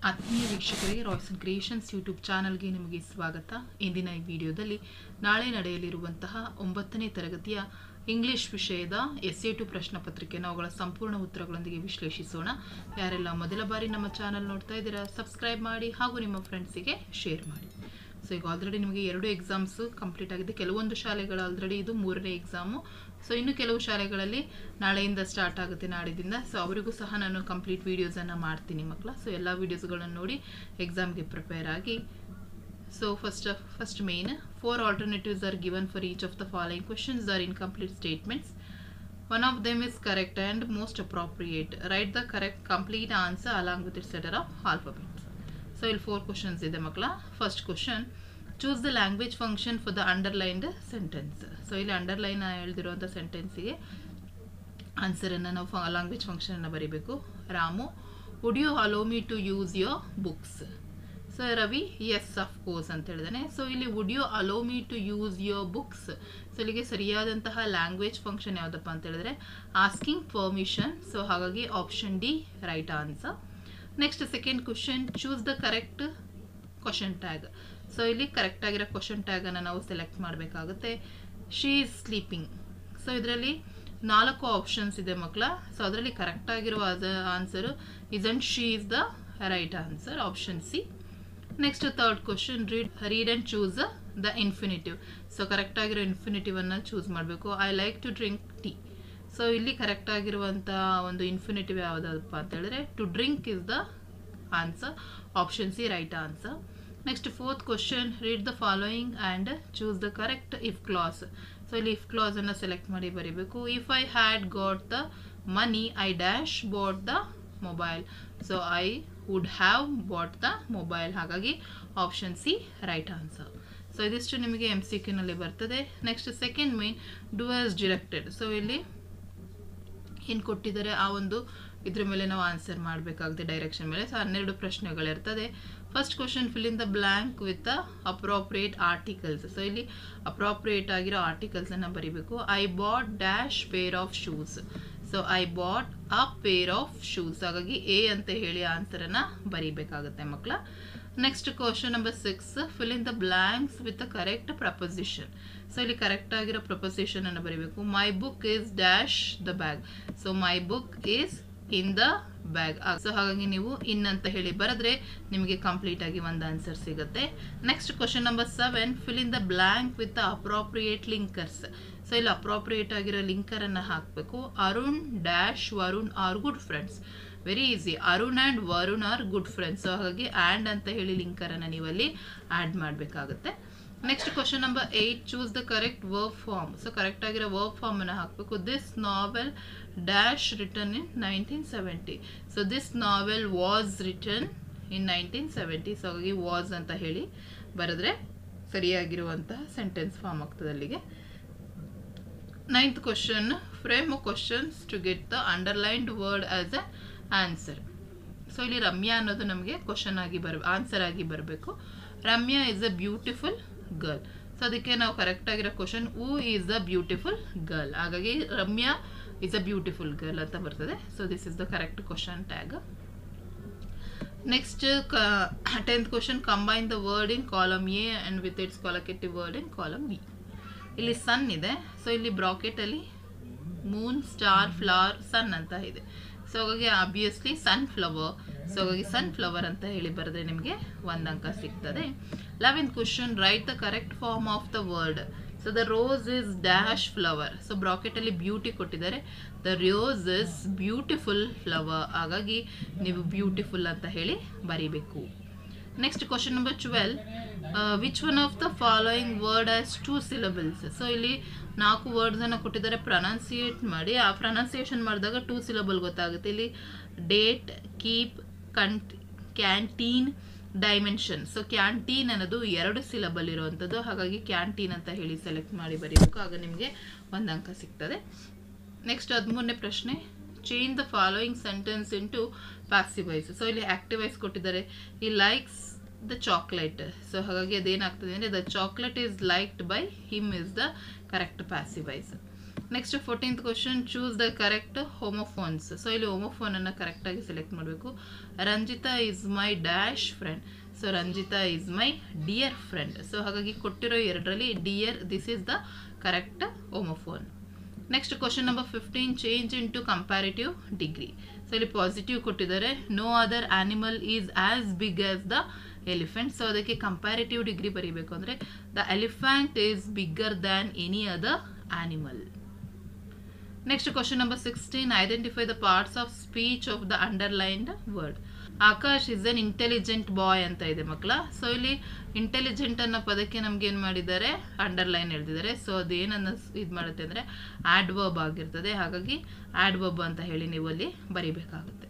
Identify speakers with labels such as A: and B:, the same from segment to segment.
A: ಆತ್ಮೀಯ ವೀಕ್ಷಕರಿಗೆ Royson creations YouTube ಚಾನಲ್ಗೆ ನಿಮಗೆ ಸ್ವಾಗತ. ಇಂದಿನ ಈ ವಿಡಿಯೋದಲ್ಲಿ ನಾಳೆ ನಡೆಯಲಿರುವಂತಹ 9ನೇ ತರಗತಿಯ ಇಂಗ್ಲಿಷ್ ವಿಷಯದ SA2 ಪ್ರಶ್ನೆ ಪತ್ರಿಕೆಯನ್ನು ಅವುಗಳ ಸಂಪೂರ್ಣ ಉತ್ತರಗಳೊಂದಿಗೆ ವಿಶ್ಲೇಷಿಸೋಣ. ಯಾರೆಲ್ಲ ಮೊದಲ ಬಾರಿ ನಮ್ಮ ಚಾನಲ್ ನೋಡ್ತಾ ಇದ್ದೀರಾ ಸಬ್ಸ್ಕ್ರೈಬ್ ಮಾಡಿ ಹಾಗೂ ನಿಮ್ಮ ಫ್ರೆಂಡ್ಸಿಗೆ ಶೇರ್ ಮಾಡಿ. ಸೊ ಈಗ ಆಲ್ರೆಡಿ ನಿಮಗೆ 2 ಎಕ್ಸಾಮ್ಸ್ ಕಂಪ್ಲೀಟ್ ಆಗಿದೆ. ಕೆಲವೊಂದು ಶಾಲೆಗಳು ಆಲ್ರೆಡಿ ಇದು 3ನೇ ಎಕ್ಸಾಮು. ಸೊ ಇನ್ನು ಕೆಲವು ಶಾಲೆಗಳಲ್ಲಿ ನಾಳೆಯಿಂದ ಸ್ಟಾರ್ಟ್ ಆಗುತ್ತೆ, ನಾಡಿದಿಂದ. ಸೊ ಅವರಿಗೂ ಸಹ ನಾನು ಕಂಪ್ಲೀಟ್ ವೀಡಿಯೋಸನ್ನು ಮಾಡ್ತೀನಿ ಮಕ್ಕಳ. ಸೊ ಎಲ್ಲ ವೀಡಿಯೋಸ್ಗಳನ್ನು ನೋಡಿ ಎಕ್ಸಾಮ್ಗೆ ಪ್ರಿಪೇರ್ ಆಗಿ. So first main 4 alternatives are given for each of the following questions are incomplete statements. One of them is correct and most appropriate. Write the correct complete answer along with its letter of alphabet. So il 4 questions ide makla. First question, choose the language function for the underlined sentence. So ಇಲ್ಲಿ underline ಹೇಳಿದಿರುವಂಥ ಸೆಂಟೆನ್ಸಿಗೆ ಆನ್ಸರನ್ನು ನಾವು language ಫಂಕ್ಷನನ್ನು ಬರೀಬೇಕು. Ramu, would you allow me to use your books? So Ravi, yes of course ಅಂತ ಹೇಳಿದಾನೆ. So ಇಲ್ಲಿ would you allow me to use your books. So ಇಲ್ಲಿಗೆ ಸರಿಯಾದಂತಹ ಲ್ಯಾಂಗ್ವೇಜ್ ಫಂಕ್ಷನ್ ಯಾವುದಪ್ಪ ಅಂತ ಹೇಳಿದ್ರೆ ಆಸ್ಕಿಂಗ್ ಪರ್ಮಿಷನ್. ಸೊ ಹಾಗಾಗಿ option D right answer. Next second question, choose the correct question tag. So ಇಲ್ಲಿ ಕರೆಕ್ಟ್ ಆಗಿರೋ ಕ್ವಶನ್ ಟ್ಯಾಗನ್ನು ನಾವು ಸೆಲೆಕ್ಟ್ ಮಾಡಬೇಕಾಗುತ್ತೆ. She is sleeping. ಸೊ ಇದರಲ್ಲಿ 4 ಆಪ್ಷನ್ಸ್ ಇದೆ ಮಕ್ಕಳ. ಸೊ ಅದರಲ್ಲಿ ಕರೆಕ್ಟ್ ಆಗಿರುವ answer isn't she is the right answer, option C. Next third question, read and choose the infinitive. So correct ಆಗಿರೋ ಇನ್ಫಿನಿಟಿವನ್ನು ಚೂಸ್ ಮಾಡಬೇಕು. I like to drink tea. So ಇಲ್ಲಿ correct ಆಗಿರುವಂಥ ಒಂದು ಇನ್ಫಿನಿಟಿವ್ ಯಾವುದಪ್ಪ ಅಂತ ಹೇಳಿದ್ರೆ to drink is the answer, option C right answer. Next fourth question, read the following and choose the correct if clause. So ಇಲ್ಲಿ if ಕ್ಲಾಸನ್ನು select ಮಾಡಿ ಬರೀಬೇಕು. If I had got the money I dash bought the mobile. So I would have bought the mobile, ಹಾಗಾಗಿ option C right answer. So ಇದಿಷ್ಟು ನಿಮಗೆ MCQನಲ್ಲಿ ಬರ್ತದೆ. Next second main, do as directed. So ಇಲ್ಲಿ ಏನು ಕೊಟ್ಟಿದ್ದಾರೆ ಆ ಒಂದು ಇದ್ರ ಮೇಲೆ ನಾವು ಆನ್ಸರ್ ಮಾಡಬೇಕಾಗುತ್ತೆ, ಡೈರೆಕ್ಷನ್ ಮೇಲೆ. ಸೊ 12 ಪ್ರಶ್ನೆಗಳಿರ್ತದೆ. First question, fill in the blank with the appropriate articles. So ಇಲ್ಲಿ ಅಪ್ರೋಪ್ರಿಯೇಟ್ ಆಗಿರೋ ಆರ್ಟಿಕಲ್ಸನ್ನು ಬರೀಬೇಕು. I bought dash pair of shoes. So I bought a pair of shoes, ಹಾಗಾಗಿ ಎ ಅಂತ ಹೇಳಿ ಆನ್ಸರನ್ನು ಬರೀಬೇಕಾಗುತ್ತೆ ಮಕ್ಕಳ. Next question number 6, fill in the blanks with the correct preposition. So ಇಲ್ಲಿ ಕರೆಕ್ಟ್ ಆಗಿರೋ ಪ್ರಪೋಸಿಷನ್ ಅನ್ನು ಬರೀಬೇಕು. My book is dash the bag. So my book is in the bag. So ಹಾಗಾಗಿ ನೀವು ಇನ್ ಅಂತ ಹೇಳಿ ಬರೆದ್ರೆ ನಿಮಗೆ ಕಂಪ್ಲೀಟ್ ಆಗಿ ಒಂದು ಆನ್ಸರ್ ಸಿಗುತ್ತೆ. Next question number 7, fill in the blank with the appropriate linkers. So ಇಲ್ಲಿ ಅಪ್ರೋಪ್ರಿಯೇಟ್ ಆಗಿರೋ ಲಿಂಕರನ್ನು ಹಾಕಬೇಕು. Arun dash Varun are good friends. Very easy, Arun and Varun are good friends. So ಹಾಗಾಗಿ ಆ್ಯಂಡ್ ಅಂತ ಹೇಳಿ ಲಿಂಕರನ್ನು ನೀವಲ್ಲಿ ಆ್ಯಡ್ ಮಾಡಬೇಕಾಗುತ್ತೆ. Next question number 8, choose the correct verb form. So correct ಆಗಿರೋ ವರ್ಬ್ ಫಾರ್ಮನ್ನು ಹಾಕಬೇಕು. This novel dash return in 1970. So this novel was return in 1970. So ಹಾಗಾಗಿ ವಾಸ್ ಅಂತ ಹೇಳಿ ಬರೆದ್ರೆ ಸರಿಯಾಗಿರುವಂತಹ ಸೆಂಟೆನ್ಸ್ ಫಾರ್ಮ್ ಆಗ್ತದೆ ಅಲ್ಲಿಗೆ. 9th question, frame questions to get the underlined word as a answer. So ಇಲ್ಲಿ ರಮ್ಯಾ ಅನ್ನೋದು ನಮಗೆ ಕ್ವಶನ್ ಆಗಿ ಆನ್ಸರ್ ಆಗಿ ಬರಬೇಕು. Ramya is a beautiful girl. So ಅದಕ್ಕೆ ನಾವು ಕರೆಕ್ಟ್ ಆಗಿರೋ question, who is the beautiful girl. ಹಾಗಾಗಿ Ramya is a beautiful girl ಅಂತ ಬರ್ತದೆ. So this is the correct question tag. Next 10th question, combine the word in column A and with its collocative word in column B. ಇಲ್ಲಿ sun ಇದೆ. So ಇಲ್ಲಿ ಬ್ರಾಕೆಟಲ್ಲಿ moon, star, flower, sun ಅಂತ ಇದೆ. So ಹಾಗಾಗಿ obviously sunflower. So ಹಾಗಾಗಿ sunflower ಅಂತ ಹೇಳಿ ಬರೆದ್ರೆ ನಿಮಗೆ 1 ಅಂಕ ಸಿಗ್ತದೆ. 11th question, write the correct form of the word. So the rose is dash flower. So ಬ್ರಾಕೆಟಲ್ಲಿ ಬ್ಯೂಟಿ ಕೊಟ್ಟಿದ್ದಾರೆ. The rose is beautiful flower, ಹಾಗಾಗಿ ನೀವು ಬ್ಯೂಟಿಫುಲ್ ಅಂತ ಹೇಳಿ ಬರೀಬೇಕು. Next question number 12, which one of the following word as 2 syllables. So ಇಲ್ಲಿ 4 ವರ್ಡ್ಸನ್ನು ಕೊಟ್ಟಿದ್ದಾರೆ. ಪ್ರೊನೌನ್ಸಿಯೇಟ್ ಮಾಡಿ. ಆ ಪ್ರೊನೌನ್ಸಿಯೇಷನ್ ಮಾಡಿದಾಗ 2 syllable ಗೊತ್ತಾಗುತ್ತೆ. ಇಲ್ಲಿ date, keep, canteen, dimension. So canteen ಅನ್ನೋದು 2 syllable ಇರುವಂಥದ್ದು, ಹಾಗಾಗಿ ಕ್ಯಾಂಟೀನ್ ಅಂತ ಹೇಳಿ ಸೆಲೆಕ್ಟ್ ಮಾಡಿ ಬರೀಬೇಕು. ಆಗ ನಿಮಗೆ 1 ಅಂಕ ಸಿಗ್ತದೆ. ನೆಕ್ಸ್ಟ್ 13ನೇ ಪ್ರಶ್ನೆ, change the following sentence into passive voice. So ಇಲ್ಲಿ ಆಕ್ಟಿವ್ ವಾಯ್ಸ್ ಕೊಟ್ಟಿದ್ದಾರೆ. He likes the chocolate. So ಹಾಗಾಗಿ ಅದೇನಾಗ್ತದೆ ಅಂದರೆ the chocolate is liked by him is the correct passive voice. Next 14th question, choose the correct homophones. So ಇಲ್ಲಿ ಹೋಮೋಫೋನನ್ನು ಕರೆಕ್ಟಾಗಿ select ಮಾಡಬೇಕು. Ranjitha is my dash friend. So Ranjitha is my dear friend. So ಹಾಗಾಗಿ ಕೊಟ್ಟಿರೋ ಎರಡರಲ್ಲಿ dear, this is the correct homophone. Next question number 15, change into comparative degree. So ಇಲ್ಲಿ positive ಕೊಟ್ಟಿದ್ದಾರೆ. No other animal is as big as the elephant. So ಅದಕ್ಕೆ comparative degree ಬರೀಬೇಕು ಅಂದರೆ the elephant is bigger than any other animal. Next question number 16, identify the parts of speech of the underlined word. Akash is an intelligent boy ಅಂತ ಇದೆ ಮಕ್ಕಳ. So ಇಲ್ಲಿ intelligent ಅನ್ನೋ ಪದಕ್ಕೆ ನಮ್ಗೆ ಏನು ಮಾಡಿದ್ದಾರೆ, ಅಂಡರ್ಲೈನ್ ಹೇಳ್ತಿದ್ದಾರೆ. ಸೊ ಅದೇನನ್ನ ಇದು ಮಾಡುತ್ತೆ ಅಂದರೆ ಆಡ್ವರ್ಬ್ ಆಗಿರ್ತದೆ. ಹಾಗಾಗಿ ಆಡ್ವರ್ಬ್ ಅಂತ ಹೇಳಿ ನೀವು ಅಲ್ಲಿ ಬರೀಬೇಕಾಗುತ್ತೆ.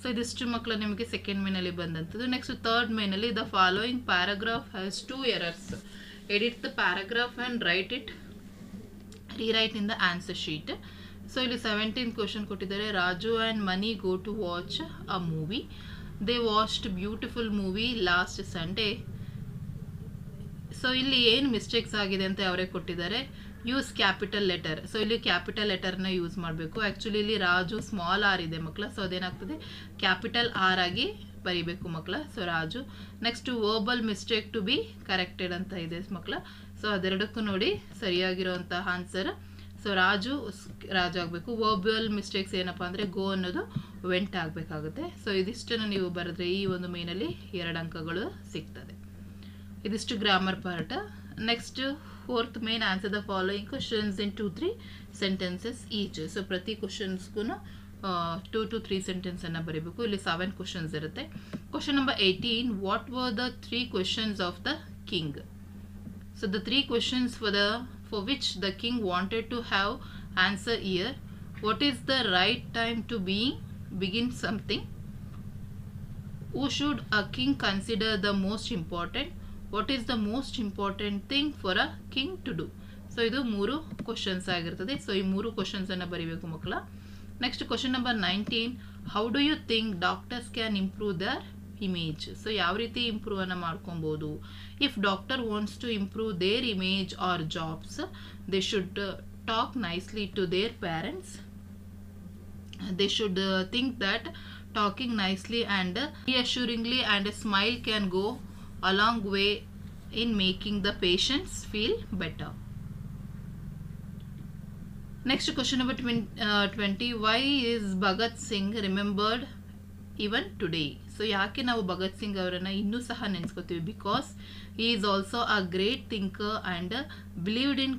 A: ಸೊ ಇದಿಷ್ಟು ಮಕ್ಕಳು ನಿಮಗೆ ಸೆಕೆಂಡ್ ಮೇನಲ್ಲಿ ಬಂದಂಥದ್ದು. ನೆಕ್ಸ್ಟ್ ಥರ್ಡ್ ಮೇನಲ್ಲಿ, the following paragraph has 2 errors. Edit the paragraph and rewrite in the answer sheet. So ಇಲ್ಲಿ 17th ಕ್ವಶನ್ ಕೊಟ್ಟಿದ್ದಾರೆ. Raju and Mani go to watch a movie. They watched beautiful movie last Sunday. So ಇಲ್ಲಿ ಏನು mistakes ಆಗಿದೆ ಅಂತ ಅವರೇ ಕೊಟ್ಟಿದ್ದಾರೆ. Use capital letter. So ಇಲ್ಲಿ capital ಲೆಟರ್ನ ಯೂಸ್ ಮಾಡಬೇಕು. ಆ್ಯಕ್ಚುಲಿ ಇಲ್ಲಿ ರಾಜು ಸ್ಮಾಲ್ ಆರ್ ಇದೆ ಮಕ್ಕಳ. ಸೊ ಅದೇನಾಗ್ತದೆ, ಕ್ಯಾಪಿಟಲ್ ಆರ್ ಆಗಿ ಬರೀಬೇಕು ಮಕ್ಕಳ. So Raju. Next verbal mistake to be corrected ಅಂತ ಇದೆ ಮಕ್ಕಳ. ಸೊ ಅದೆರಡಕ್ಕೂ ನೋಡಿ ಸರಿಯಾಗಿರುವಂತಹ ಆನ್ಸರ್. ಸೊ ರಾಜು ಆಗಬೇಕು. ವರ್ಬಲ್ ಮಿಸ್ಟೇಕ್ಸ್ ಏನಪ್ಪ ಅಂದರೆ ಗೋ ಅನ್ನೋದು ವೆಂಟ್ ಆಗಬೇಕಾಗುತ್ತೆ. ಸೊ ಇದಿಷ್ಟನ್ನು ನೀವು ಬರೆದ್ರೆ ಈ ಒಂದು ಮೇನಲ್ಲಿ 2 ಅಂಕಗಳು ಸಿಗ್ತದೆ. ಇದಿಷ್ಟು grammar part. Next 4th main, answer the following questions in 2-3 sentences each. So ಪ್ರತಿ ಕ್ವಶನ್ಸ್ಗೂ 2 to 3 ಸೆಂಟೆನ್ಸನ್ನು ಬರೀಬೇಕು. ಇಲ್ಲಿ 7 ಕ್ವಶನ್ಸ್ ಇರುತ್ತೆ. Question number 18, what were the 3 questions of the king. So the 3 questions for which the king wanted to have answer here. What is the right time to begin something? Who should a king consider the most important? What is the most important thing for a king to do? So ಇದು 3 questions ಆಗಿರ್ತದೆ. So ಈ 3 questions ಅನ್ನು ಬರೀಬೇಕು ಮಕ್ಕಳ. Next question number 19, how do you think doctors can improve their image? So ಯಾವ ರೀತಿ improve ಅನ್ನು ಮಾಡ್ಕೊಬೋದು. If doctor wants to improve their image or jobs, they should talk nicely to their parents. They should think that talking nicely and reassuringly and a smile can go a long way in making the patients feel better. Next question number 20, why is Bhagat Singh remembered even today? So ಯಾಕೆ ನಾವು ಭಗತ್ ಸಿಂಗ್ ಅವರನ್ನು ಇನ್ನೂ ಸಹ ನೆನೆಸ್ಕೋತೀವಿ? Because he is also a great thinker and believed in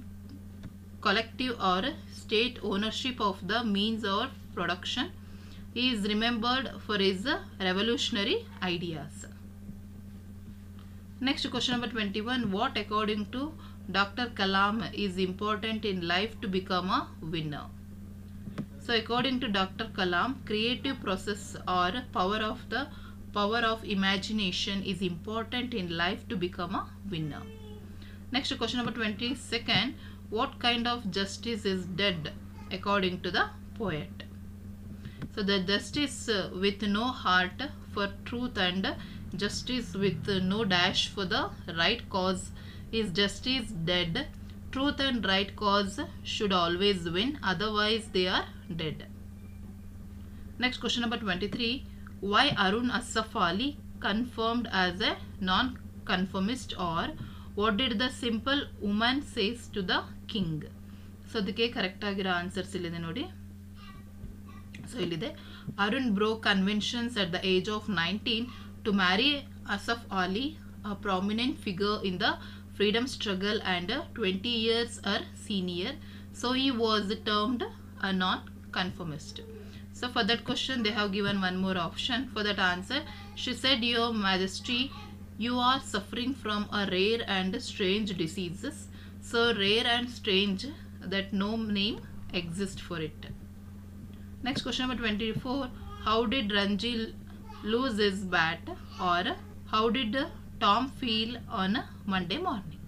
A: collective or state ownership of the means of production. He is remembered for his revolutionary ideas. Next question number 21, what according to Dr. Kalam is important in life to become a winner? So according to Dr. Kalam, creative process or power of imagination is important in life to become a winner. Next question number 22nd, what kind of justice is dead according to the poet? So the justice with no heart for truth and justice with no dash for the right cause is justice dead. Truth and right cause should always win, otherwise they are dead. Next question number 23, why Arun Asaf Ali confirmed as a non-conformist, or what did the simple woman says to the king? So ಅದಕ್ಕೆ correct ಆಗಿರೋ answers ಇಲ್ಲಿದೆ ನೋಡಿ. So ಇಲ್ಲಿದೆ, Arun broke conventions at the age of 19 to marry Asaf Ali, a prominent figure in the freedom struggle and 20 years her senior. So he was termed a non-conformist. So for that question they have given one more option. For that answer, she said, Your Majesty, you are suffering from a rare and strange diseases. So rare and strange that no name exists for it. Next question number 24, how did Ranji lose his bat, or how did Tom feel on a Monday morning?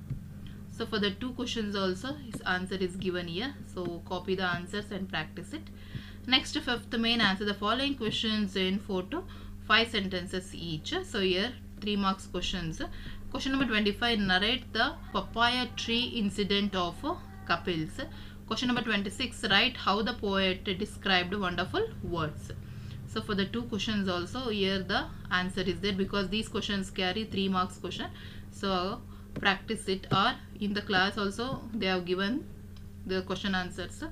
A: So for the 2 questions also his answer is given here. So copy the answers and practice it. Next 5th main, answer the following questions in 4 to 5 sentences each. So here 3 marks questions. Question number 25, narrate the papaya tree incident of Kapil's. Question number 26, write how the poet described wonderful words. So for the two questions also, here the answer is there, because these questions carry 3 marks question. So practice it, or in the class also they have given the question answers,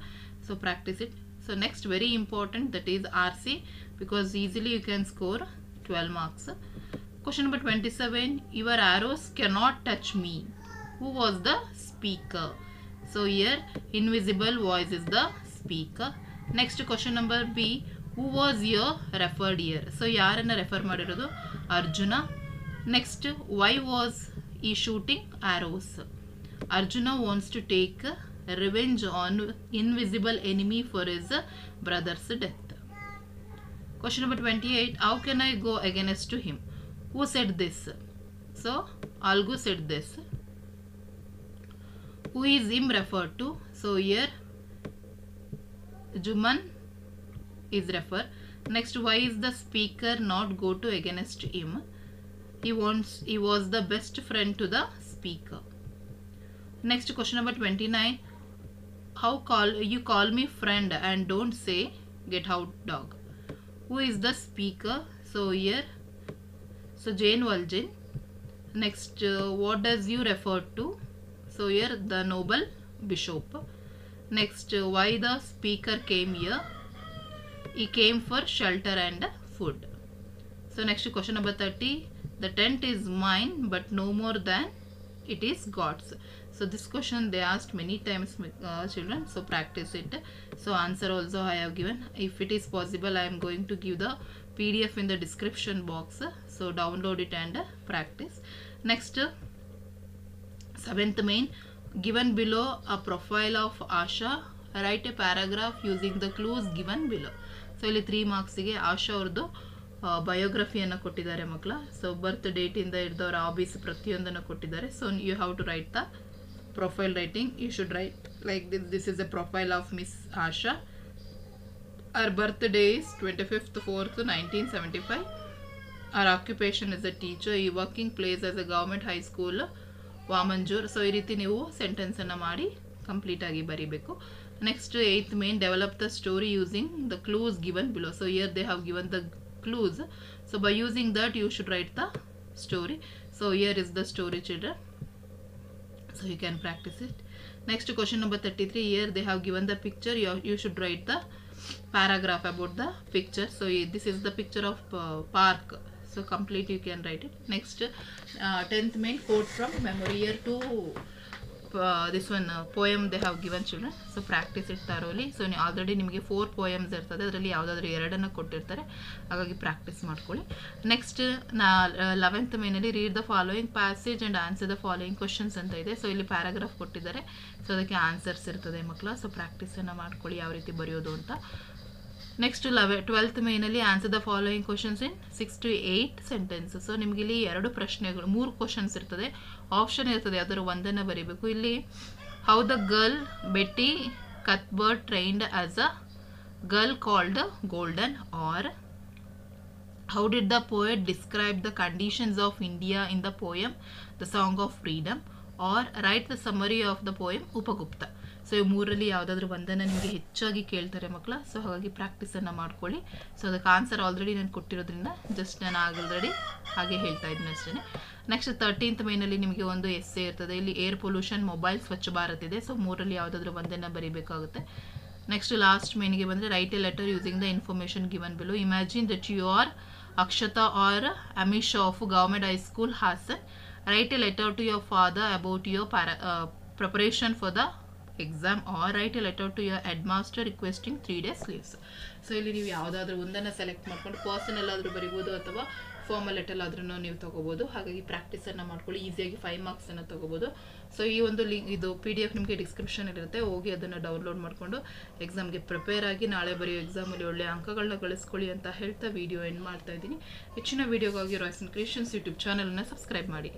A: so practice it. So next, very important, that is RC, because easily you can score 12 marks. Question number 27, your arrows cannot touch me. Who was the speaker? So here invisible voice is the speaker. Next question number B, who was your referred here? So ಯಾರನ್ನ refer ಮಾಡಿರೋದು? Arjuna. Next, why was he shooting arrows? Arjuna wants to take revenge on invisible enemy for his brother's death. Question number 28, how can I go against to him? Who said this? So Algu said this. Who is him referred to? So here Juman is referred. Next, why is the speaker not go to against him? He was the best friend to the speaker. Next, question number 29, you call me friend and don't say get out dog. Who is the speaker? So here, so Jane Valjean. Next, what does you refer to? So here the noble bishop. Next, why the speaker came here? He came for shelter and food. So next, question number 30, the tent is mine but no more than it is God's. So this question they asked many times, children, so practice it. So answer also I have given. If it is possible, I am going to give the PDF in the description box, so download it and practice. Next, 7th main, given below a profile of Asha, write a paragraph using the clues given below. So ಇಲ್ಲಿ 3 ಮಾರ್ಕ್ಸಿಗೆ ಆಶಾ ಅವ್ರದ್ದು ಬಯೋಗ್ರಫಿಯನ್ನು ಕೊಟ್ಟಿದ್ದಾರೆ ಮಕ್ಕಳ. So ಬರ್ತ್ ಡೇಟಿಂದ ಹಿಡಿದವ್ರ hobbies ಪ್ರತಿಯೊಂದನ್ನು ಕೊಟ್ಟಿದ್ದಾರೆ. So you have to write the profile writing. You should write like this is a profile of Miss Asha. Her birthday is 25th 4th 1975. Her occupation is a teacher. Her working place as a government high school, Wamanjur. So ಈ ರೀತಿ ನೀವು ಸೆಂಟೆನ್ಸನ್ನು ಮಾಡಿ ಕಂಪ್ಲೀಟಾಗಿ ಬರೀಬೇಕು. Next, 8th main, develop the story using the clues given below. So here they have given the clues. So by using that you should write the story. So here is the story, children. So you can practice it. Next, question number 33. Here they have given the picture. You should write the paragraph about the picture. So this is the picture of park. So complete you can write it. Next, 10th main, quote from memory. Here to this one poem they have given, children. So practice it thoroughly. So already ನಿಮಗೆ 4 poems ಇರ್ತದೆ, ಅದರಲ್ಲಿ ಯಾವುದಾದ್ರೂ 2 ಕೊಟ್ಟಿರ್ತಾರೆ, ಹಾಗಾಗಿ practice ಮಾಡ್ಕೊಳ್ಳಿ. Next 11th ಮೇನಲ್ಲಿ read the following passage and answer the following questions ಅಂತ ಇದೆ. ಸೊ ಇಲ್ಲಿ ಪ್ಯಾರಾಗ್ರಾಫ್ ಕೊಟ್ಟಿದ್ದಾರೆ, ಸೊ ಅದಕ್ಕೆ ಆನ್ಸರ್ಸ್ ಇರ್ತದೆ ಮಕ್ಕಳ. ಸೊ ಪ್ರಾಕ್ಟೀಸನ್ನು ಮಾಡ್ಕೊಳ್ಳಿ ಯಾವ ರೀತಿ ಬರೆಯೋದು ಅಂತ. ನೆಕ್ಸ್ಟ್ 12th ಮೇನಲ್ಲಿ answer the following questions in 6 to 8 sentences. So ನಿಮಗೆ ಇಲ್ಲಿ 2 ಪ್ರಶ್ನೆಗಳು, 3 ಕ್ವಶನ್ಸ್ ಇರ್ತದೆ, ಆಪ್ಷನ್ ಇರ್ತದೆ, ಅದರ ಒಂದನ್ನು ಬರೀಬೇಕು. ಇಲ್ಲಿ how the girl Betty Cuthbert trained as a girl called golden, or how did the poet describe the conditions of India in the poem the song of freedom, or write the summary of the poem Upagupta. So ಈ 3ರಲ್ಲಿ ಯಾವುದಾದ್ರೂ ಒಂದನ್ನು ನಿಮಗೆ ಹೆಚ್ಚಾಗಿ ಕೇಳ್ತಾರೆ ಮಕ್ಕಳ. So ಹಾಗಾಗಿ ಪ್ರಾಕ್ಟೀಸನ್ನು ಮಾಡ್ಕೊಳ್ಳಿ. ಸೊ ಅದಕ್ಕೆ ಆನ್ಸರ್ ಆಲ್ರೆಡಿ ನಾನು ಕೊಟ್ಟಿರೋದ್ರಿಂದ ಜಸ್ಟ್ ನಾನು ಆಲ್ರೆಡಿ ಹಾಗೆ ಹೇಳ್ತಾ ಇದ್ದೀನಿ ಅಷ್ಟೇ. ನೆಕ್ಸ್ಟ್ 13th ಮೇನಲ್ಲಿ ನಿಮಗೆ ಒಂದು ಎಸ್ಸೆ ಇರ್ತದೆ. ಇಲ್ಲಿ air pollution, mobile, Swachh Bharat ಇದೆ. ಸೊ 3ರಲ್ಲಿ ಯಾವುದಾದ್ರೂ ಒಂದನ್ನು ಬರೀಬೇಕಾಗುತ್ತೆ. ನೆಕ್ಸ್ಟ್ ಲಾಸ್ಟ್ ಮೇನಿಗೆ ಬಂದರೆ write a letter using the information given below. Imagine that you are Akshata or Amisha of government high school Hassan. Write a letter to your father about your preparation for the exam, or write a letter to your head master requesting 3 days leaves. So ಇಲ್ಲಿ ನೀವು ಯಾವುದಾದ್ರೂ ಒಂದನ್ನು select ಮಾಡ್ಕೊಂಡು personal ಆದರೂ ಬರಿಬೋದು ಅಥವಾ formal letter ಆದ್ರೂ ನೀವು ತೊಗೋಬೋದು. ಹಾಗಾಗಿ ಪ್ರಾಕ್ಟೀಸನ್ನು ಮಾಡ್ಕೊಳ್ಳಿ, ಈಸಿಯಾಗಿ 5 ಮಾರ್ಕ್ಸನ್ನು ತೊಗೋಬೋದು. ಸೊ ಈ ಒಂದು ಇದು PDF ನಿಮಗೆ ಡಿಸ್ಕ್ರಿಪ್ಷನ್ ಇರುತ್ತೆ, ಹೋಗಿ ಅದನ್ನು ಡೌನ್ಲೋಡ್ ಮಾಡಿಕೊಂಡು ಎಕ್ಸಾಮ್ಗೆ ಪ್ರಿಪೇರ್ ಆಗಿ ನಾಳೆ ಬರೆಯೋ ಎಕ್ಸಾಮಲ್ಲಿ ಒಳ್ಳೆಯ ಅಂಕಗಳನ್ನ ಗಳಿಸ್ಕೊಳ್ಳಿ ಅಂತ ಹೇಳ್ತಾ ವಿಡಿಯೋ ಎಂಡ್ ಮಾಡ್ತಾ ಇದ್ದೀನಿ. ಹೆಚ್ಚಿನ ವಿಡಿಯೋಗಾಗಿ ರಾಯ್ಸನ್ ಕ್ರಿಯೇಷನ್ಸ್ ಯೂಟ್ಯೂಬ್ ಚಾನಲನ್ನು ಸಬ್ಸ್ಕ್ರೈಬ್ ಮಾಡಿ.